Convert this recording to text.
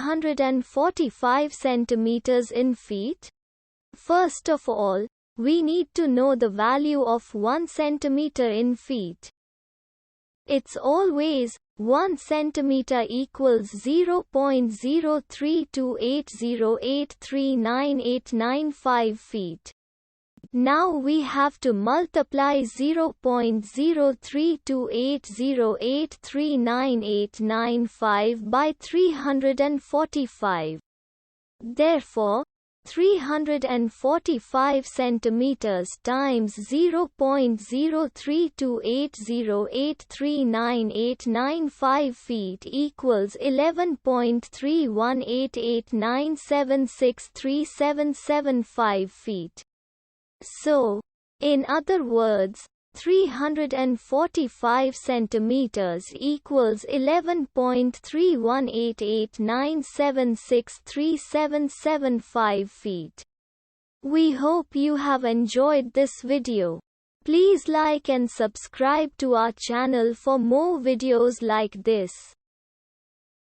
345 centimeters in feet? First of all, we need to know the value of 1 centimeter in feet. It's always 1 centimeter equals 0.03280839895 feet. Now we have to multiply 0.03280839895 by 345. Therefore, 345 centimeters times 0.03280839895 feet equals 11.318897637775 feet. So, in other words, 345 centimeters equals 11.318897637775 feet. We hope you have enjoyed this video. Please like and subscribe to our channel for more videos like this.